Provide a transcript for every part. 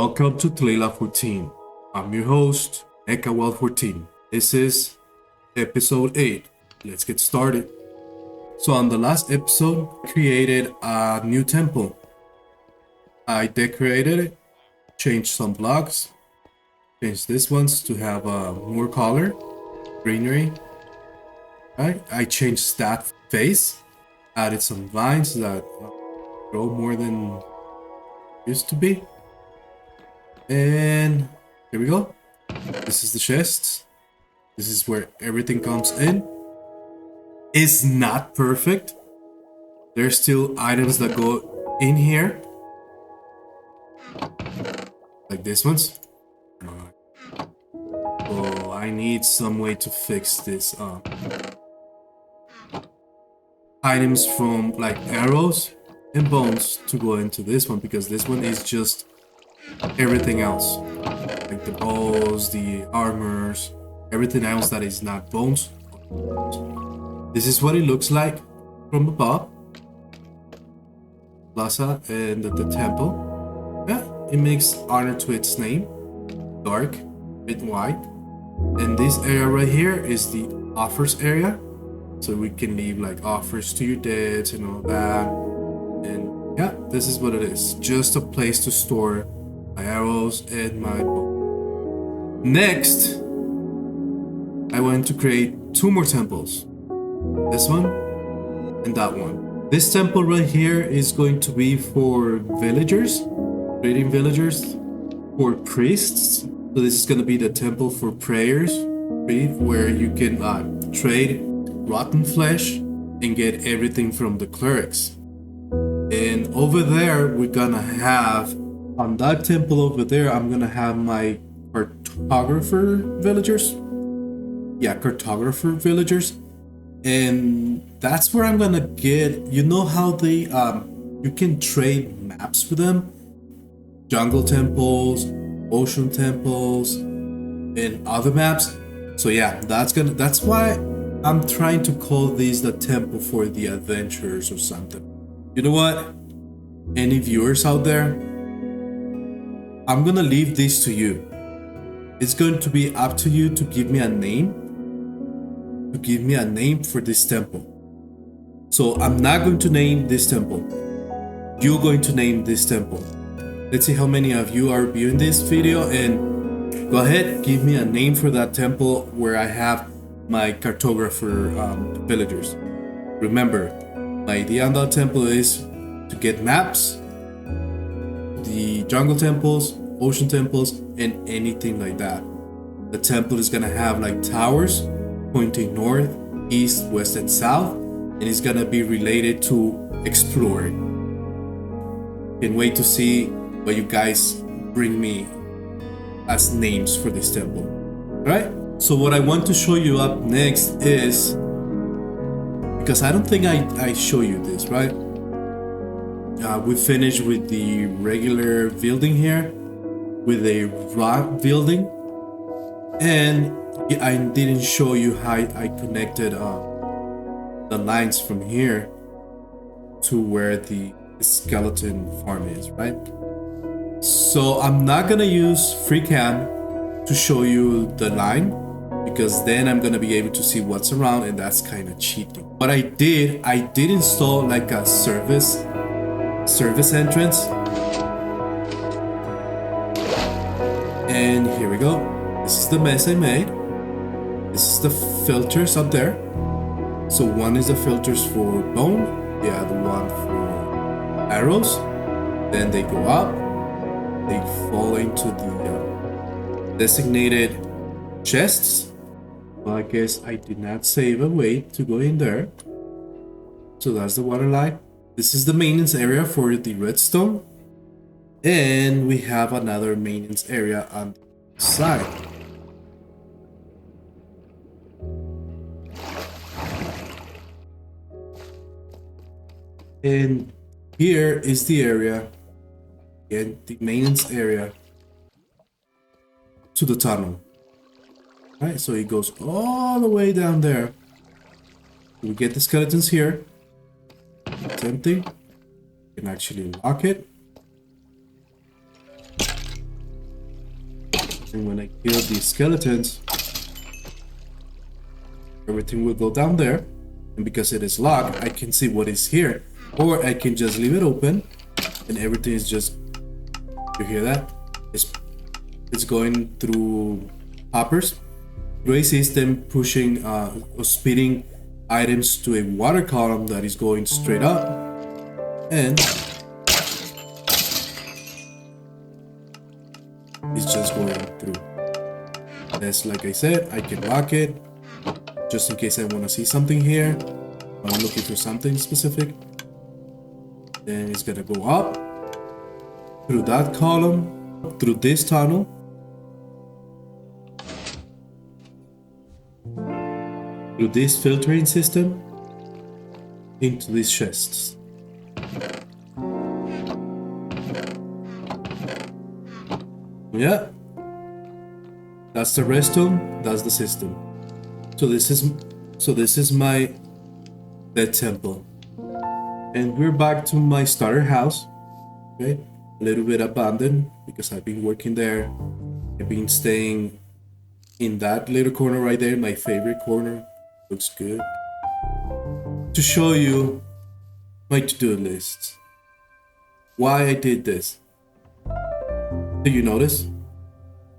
Welcome to Tlila14. I'm your host, Necahual14. This is episode 8. Let's get started. So on the last episode, I created a new temple. I decorated it, changed some blocks, changed this ones to have more color, greenery. Right? I changed that face, added some vines that grow more than used to be. And here we go. This is the chest. This is where everything comes in. It's not perfect. There's still items that go in here. Like this ones. Oh, I need some way to fix this up. Items from like arrows and bones to go into this one, because this one is just everything else, like the bows, the armors, everything else that is not bones. This is what it looks like from above. Plaza and the temple. Yeah, it makes honor to its name. Dark, bit white. And this area right here is the offers area, so we can leave like offers to your dead and all that. And yeah, this is what it is, just a place to store my arrows and my bow. Next, I want to create 2 more temples. This one and that one. This temple right here is going to be for villagers, trading villagers, for priests. So this is going to be the temple for prayers, where you can trade rotten flesh and get everything from the clerics. And over there, we're gonna have, on that temple over there, I'm gonna have my cartographer villagers. Yeah, cartographer villagers. And that's where I'm gonna get, you know how they, you can trade maps with them? Jungle temples, ocean temples, and other maps. So yeah, that's why I'm trying to call these the temple for the adventurers or something. You know what? Any viewers out there? I'm gonna leave this to you. It's going to be up to you to give me a name. To give me a name for this temple. So I'm not going to name this temple. You're going to name this temple. Let's see how many of you are viewing this video, and go ahead, give me a name for that temple where I have my cartographer villagers. Remember, my idea on that temple is to get maps, the jungle temples, ocean temples, and anything like that. The temple is gonna have like towers pointing north, east, west, and south, and it's gonna be related to exploring. Can't wait to see what you guys bring me as names for this temple. Alright? So what I want to show you up next is, because I don't think I show you this, right? We finished with the regular building here, with a rock building, and I didn't show you how I connected the lines from here to where the skeleton farm is, right? So I'm not gonna use FreeCam to show you the line, because then I'm gonna be able to see what's around, and that's kind of cheating. What I did install like a service entrance, and here we go. This is the mess I made. This is the filters up there. So one is the filters for bone, the other one for arrows. Then they go up, they fall into the designated chests. Well, I guess I did not save a way to go in there. So that's the water line. This is the maintenance area for the redstone. And we have another maintenance area on the side. And here is the area, and the maintenance area to the tunnel. Right, so it goes all the way down there. We get the skeletons here. It's empty. You can actually lock it. And when I kill the skeletons, everything will go down there. And because it is locked, I can see what is here. Or I can just leave it open and everything is just, you hear that? It's going through hoppers, through a system, pushing or speeding items to a water column that is going straight up. And it's just going through. As like I said, I can lock it just in case I want to see something here. I'm looking for something specific. Then it's gonna go up through that column, through this tunnel, through this filtering system, into these chests. Yeah, that's the redstone, that's the system. So this is my dead temple. And we're back to my starter house. Okay, a little bit abandoned because I've been working there. I've been staying in that little corner right there, my favorite corner. Looks good. To show you my to-do list. Why I did this. Do you notice?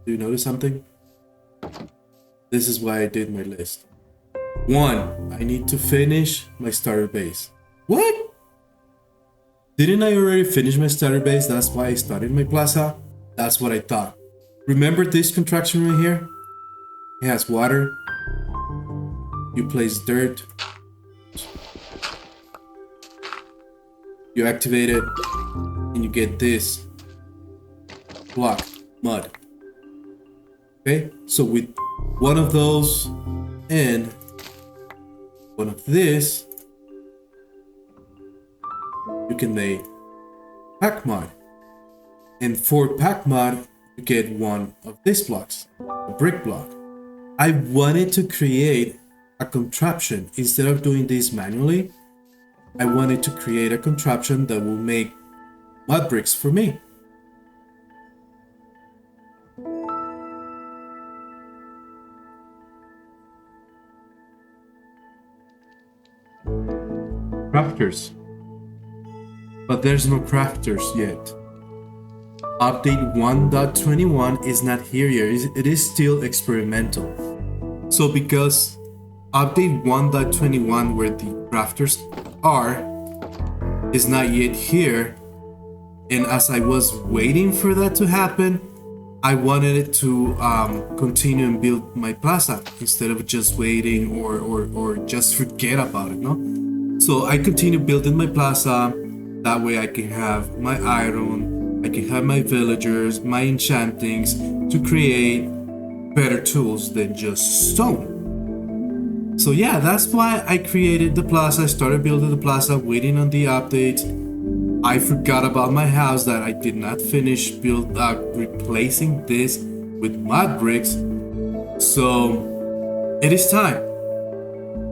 Do you notice something? This is why I did my list. 1. I need to finish my starter base. What? Didn't I already finish my starter base? That's why I started my plaza? That's what I thought. Remember this contraction right here? It has water. You place dirt. You activate it. And you get this block, mud. Okay? So with one of those and one of this, you can make pack mud. And for pack mud, you get one of these blocks, a brick block. I wanted to create a contraption. Instead of doing this manually, I wanted to create a contraption that will make mud bricks for me. Crafters. But there's no crafters yet. Update 1.21 is not here yet. It is still experimental. So because update 1.21 where the crafters are is not yet here, and as I was waiting for that to happen, I wanted it to continue and build my plaza instead of just waiting or just forget about it, no? So I continue building my plaza. That way I can have my iron, I can have my villagers, my enchantings to create better tools than just stone. So yeah, that's why I created the plaza. I started building the plaza, waiting on the updates. I forgot about my house that I did not finish replacing this with mud bricks. So it is time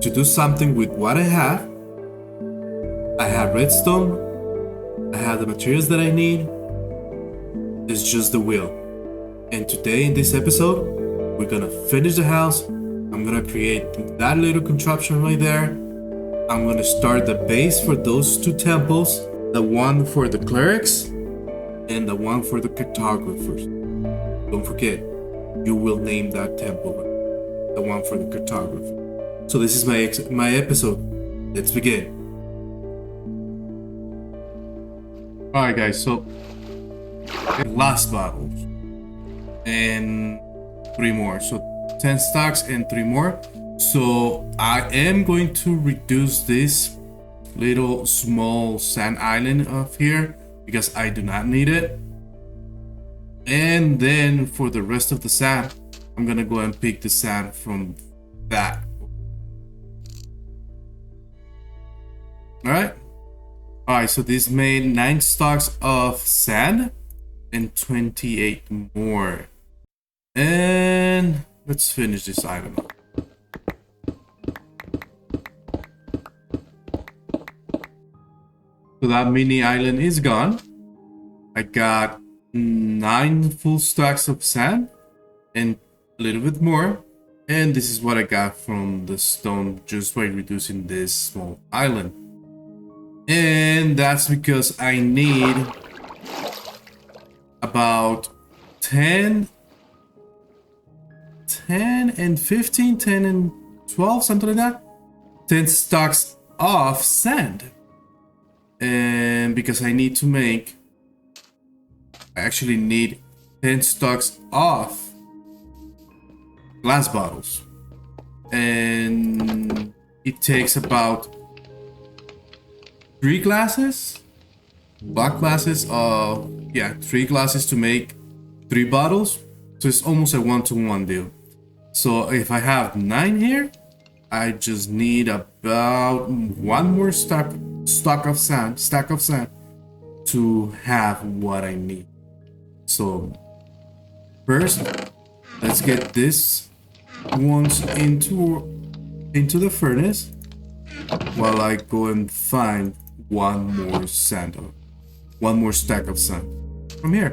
to do something with what I have. I have redstone. I have the materials that I need. It's just the will. And today in this episode, we're gonna finish the house. I'm gonna create that little contraption right there. I'm gonna start the base for those two temples. The one for the clerics and the one for the cartographers. Don't forget, you will name that temple, the one for the cartographer. So this is my episode. Let's begin. Alright guys, so last battle and 3 more, so 10 stacks and 3 more. So I am going to reduce this little small sand island up here because I do not need it. And then for the rest of the sand, I'm gonna go and pick the sand from that. Alright, so this made 9 stacks of sand and 28 more. And let's finish this island up. So that mini island is gone. I got 9 full stacks of sand and a little bit more. And this is what I got from the stone just by reducing this small island. And that's because I need about 10 and 15, 10 and 12, something like that. 10 stacks of sand. And because I need to make, I actually need 10 stacks of glass bottles. And it takes about 3 glasses, black glasses, 3 glasses to make 3 bottles. So it's almost a 1-to-1 deal. So if I have 9 here, I just need about 1 more stack of sand to have what I need. So first, let's get this ones into the furnace while I go and find 1 more stack of sand from here.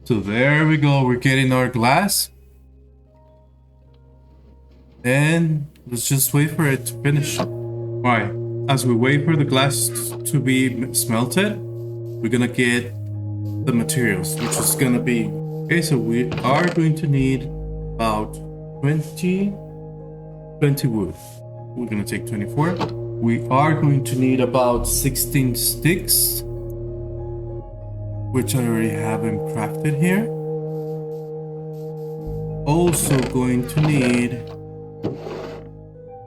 So there we go, we're getting our glass. And let's just wait for it to finish. Alright, as we wait for the glass to be smelted, we're gonna get the materials, which is gonna be... Okay, so we are going to need about 20 wood. We're gonna take 24. We are going to need about 16 sticks, which I already have them crafted here. Also going to need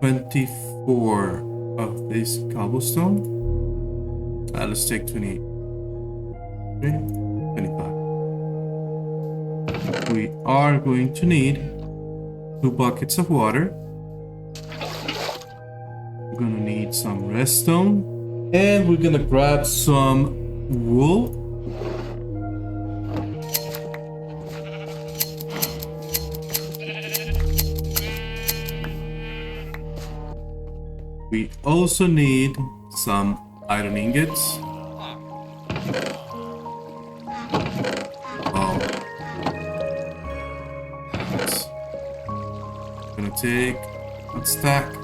24 of this cobblestone. Let's take 28. 25. We are going to need 2 buckets of water. We're gonna need some redstone. And we're gonna grab some wool. We also need some iron ingots. Wow. Gonna take 1 stack.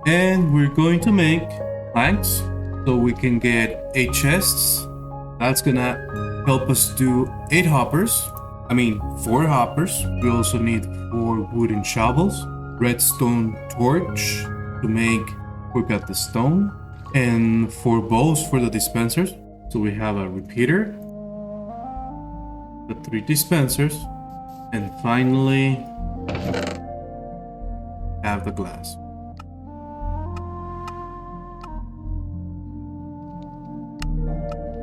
And we're going to make planks so we can get 8 chests. That's gonna help us do 8 hoppers. 4 hoppers. We also need 4 wooden shovels, redstone torch to make, we got the stone, and 4 bows for the dispensers. So we have a repeater, the 3 dispensers, and finally have the glass.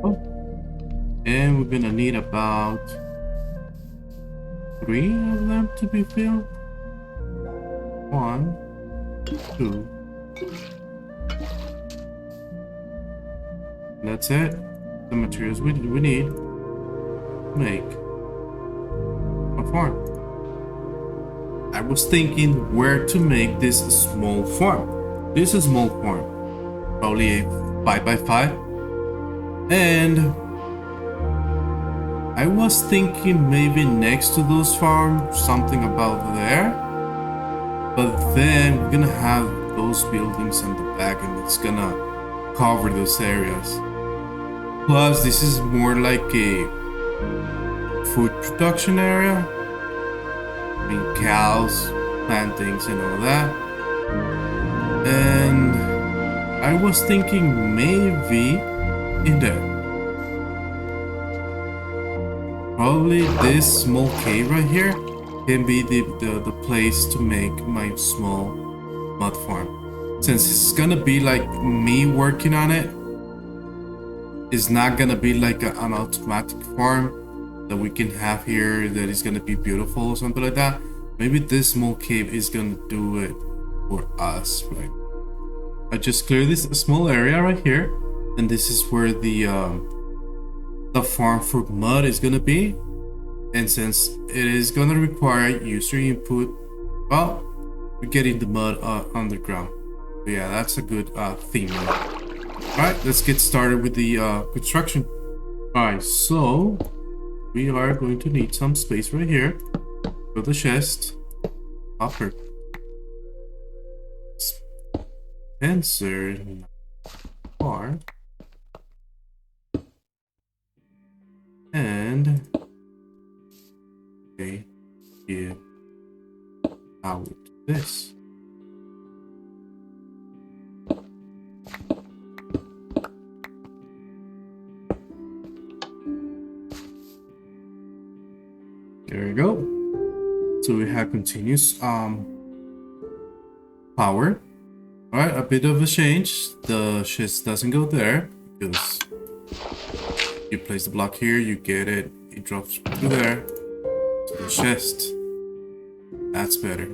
Oh, and we're gonna need about 3 of them to be filled. 1, 2. That's it. The materials we need to make a farm. I was thinking where to make this small farm. This is a small farm, probably a 5x5, and I was thinking maybe next to those farms, something about there. But then we're gonna have those buildings in the back and it's gonna cover those areas. Plus, this is more like a food production area. Cows, plantings and all that. And I was thinking maybe in there. Probably this small cave right here can be the place to make my small mud farm. Since it's gonna be like me working on it, it's not gonna be like an automatic farm that we can have here that is gonna be beautiful or something like that. Maybe this small cave is gonna do it for us, right? I just clear this small area right here, and this is where the the farm for mud is gonna be. And since it is gonna require user input, well, we're getting the mud underground. But yeah, that's a good theme. Alright, let's get started with the construction. Alright, so we are going to need some space right here for the chest. Copper. Spencer. Bar. And okay, give out this. There we go. So we have continuous power. Alright, a bit of a change. The chest doesn't go there because you place the block here, you get it, it drops through there to the chest. That's better.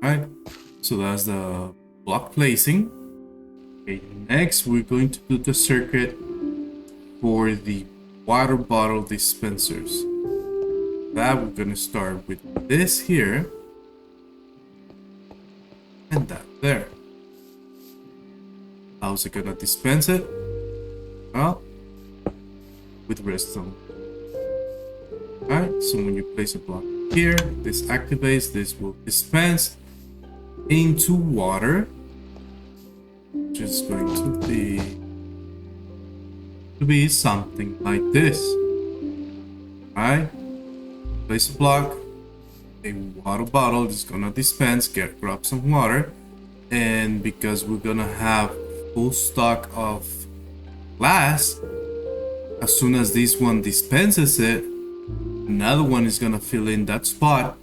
Alright, so that's the block placing. Okay, next we're going to do the circuit for the water bottle dispensers. That we're gonna start with this here and that there. How's it gonna dispense it? Well, with redstone. Alright, so when you place a block here, this activates, this will dispense into water, which is going to be something like this. Alright, place a block, a water bottle is gonna dispense, grab some water, and because we're gonna have full stock of glass, as soon as this one dispenses it, another one is gonna fill in that spot,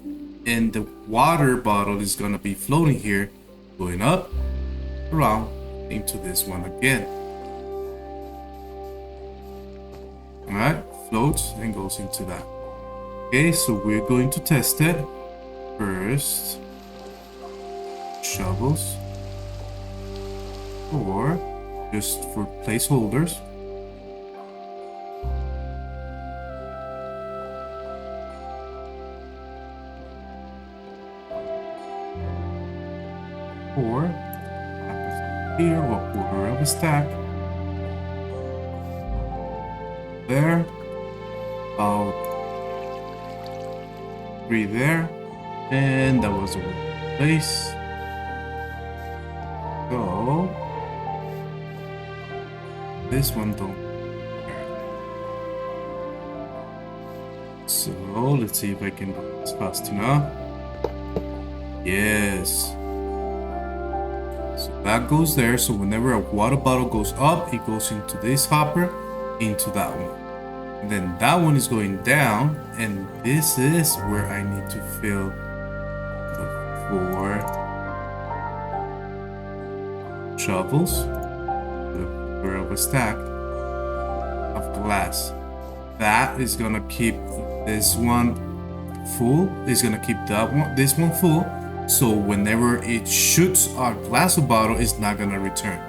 and the water bottle is gonna be floating here, going up, around, into this one again. Alright, floats and goes into that. Okay, so we're going to test it. First, shovels, or just for placeholders. Or here, a quarter of a stack. There, about 3 there, and that was the right place. So this one don't care. So let's see if I can do this fast enough. Yes. So that goes there. So whenever a water bottle goes up, it goes into this hopper, into that one. And then that one is going down, and this is where I need to fill the 4 shovels, the quarter of a stack of glass. That is gonna keep this one full. Is gonna keep this one full. So whenever it shoots a glass bottle, it's not gonna return.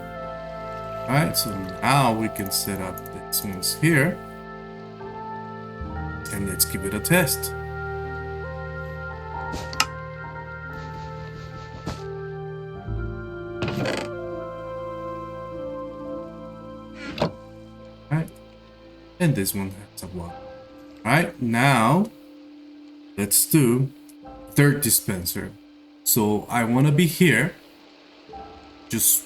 All right. So now we can set up this ones here. And let's give it a test. Alright. And this one has a block. Alright, now let's do dirt dispenser. So I want to be here, just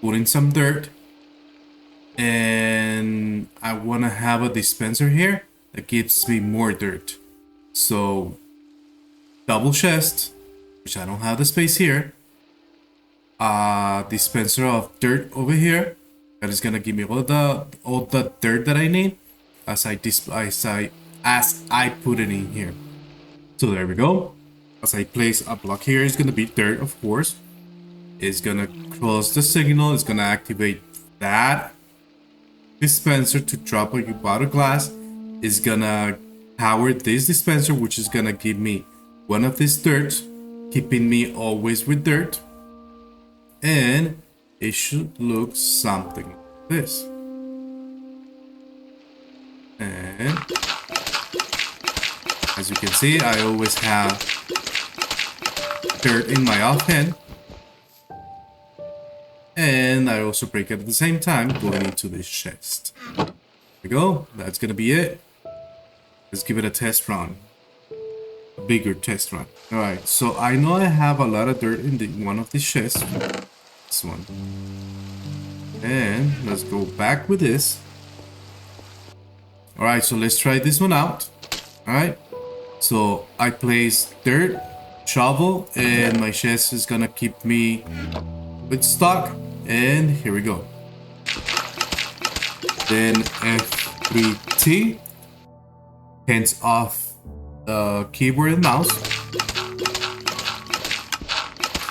put in some dirt, and I want to have a dispenser here that gives me more dirt. So double chest, which I don't have the space here, dispenser of dirt over here that is gonna give me all the dirt that I need as I put it in here. So there we go. As I place a block here, it's gonna be dirt, of course. It's gonna close the signal. It's gonna activate that dispenser to drop a bottle glass. Is gonna power this dispenser, which is gonna give me one of this dirt, keeping me always with dirt, and it should look something like this. And as you can see, I always have dirt in my offhand. And I also break it at the same time, going into this chest. There we go. That's gonna be it. Let's give it a test run. A bigger test run. Alright, so I know I have a lot of dirt in one of these chests. This one. And let's go back with this. Alright, so let's try this one out. Alright. So I place dirt, shovel, and my chest is gonna keep me with stock. And here we go. Then F3T hands off the keyboard and mouse.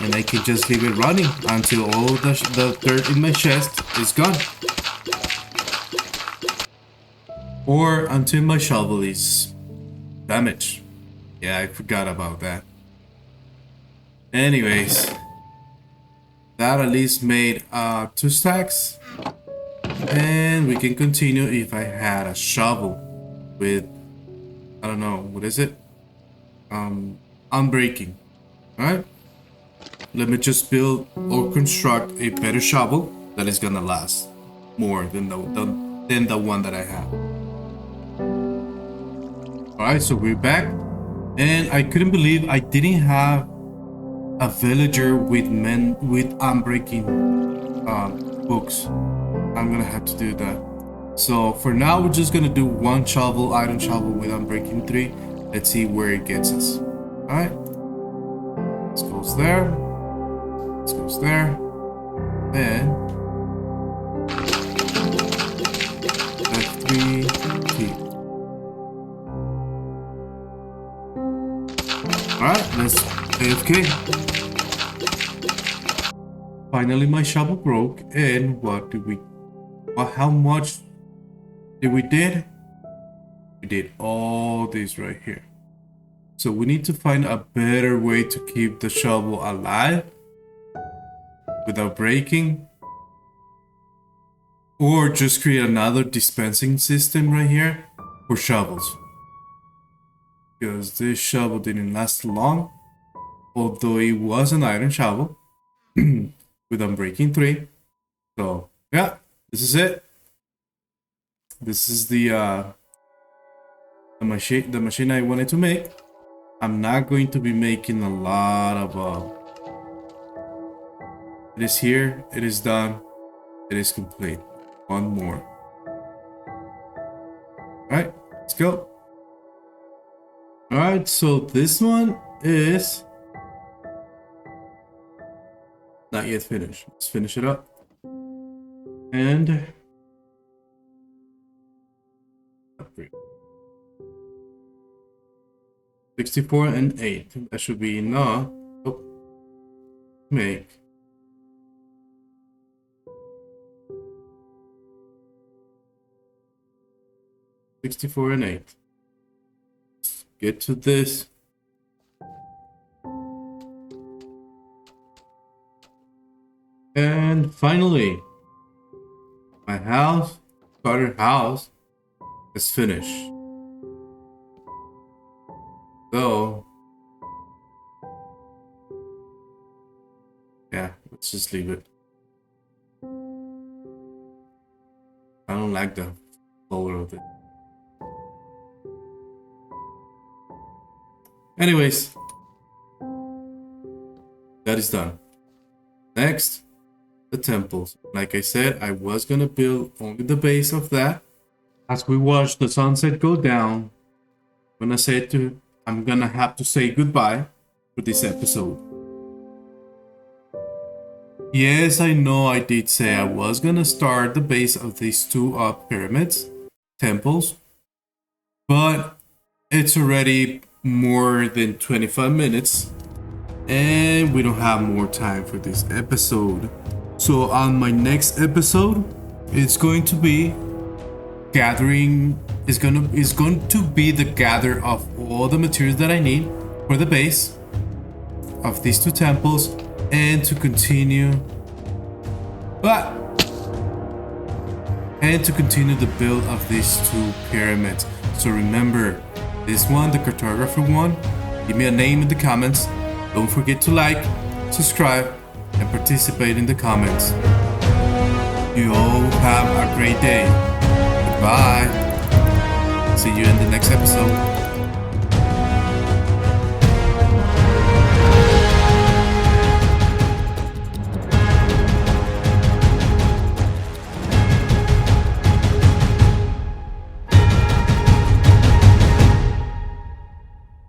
And I can just leave it running until all the dirt in my chest is gone. Or until my shovel is damaged. Yeah, I forgot about that. Anyways, that at least made 2 stacks. And we can continue if I had a shovel with, I don't know, what is it? Unbreaking. Alright? Let me just build or construct a better shovel that is gonna last more than the one that I have. Alright, so we're back. And I couldn't believe I didn't have a villager with unbreaking books. I'm gonna have to do that. So for now, we're just gonna do one shovel, iron shovel with unbreaking 3. Let's see where it gets us. Alright. This goes there. This goes there. And F3T. Alright, let's AFK. Finally, my shovel broke, and how much did we did? We did all this right here. So we need to find a better way to keep the shovel alive without breaking, or just create another dispensing system right here for shovels. Because this shovel didn't last long, although it was an iron shovel with unbreaking 3. So yeah, this is it. This is the machine I wanted to make. I'm not going to be making a lot of it is here, it is done, it is complete. One more. Alright, let's go. Alright, so this one is not yet finished. Let's finish it up. And upgrade. 64 and 8. That should be enough. Oh, make 64 and 8. Get to this. And finally, my starter house is finished. So, yeah, let's just leave it. I don't like the color of it. Anyways, that is done. Next, the temples. Like I said, I was gonna build only the base of that. As we watch the sunset go down, I'm gonna have to say goodbye for this episode. Yes, I know I did say I was gonna start the base of these 2 pyramids, temples, but it's already more than 25 minutes and we don't have more time for this episode. So on my next episode, it's going to be gathering, is going to be the gather of all the materials that I need for the base of these 2 temples and to continue. But and to continue the build of these two pyramids. So remember, this one, the cartographer one, give me a name in the comments. Don't forget to like, subscribe, and participate in the comments. You all have a great day. Goodbye. See you in the next episode.